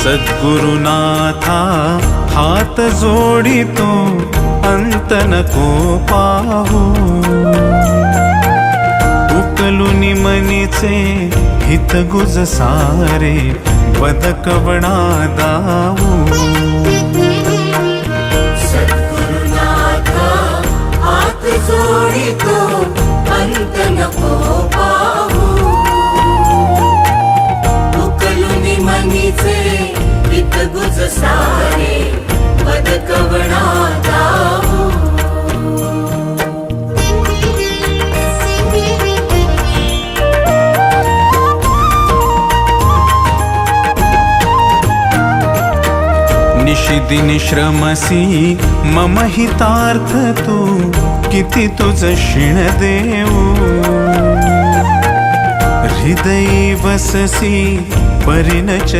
सद्गुरुनाथा हात जोडितो अंत नको पाहू उकलुनी मनीचे हित गुज सारे बदकवणा दाऊ सद्गुरुनाथा हात जोडितो अंत नको पाहू उकलुनी मनीचे हित गुज सारे बदकवणा दाऊ निशिदिनी श्रमसी मम हितार्थ तू किती तुझ शिण देऊ हृदयी वससी परिणच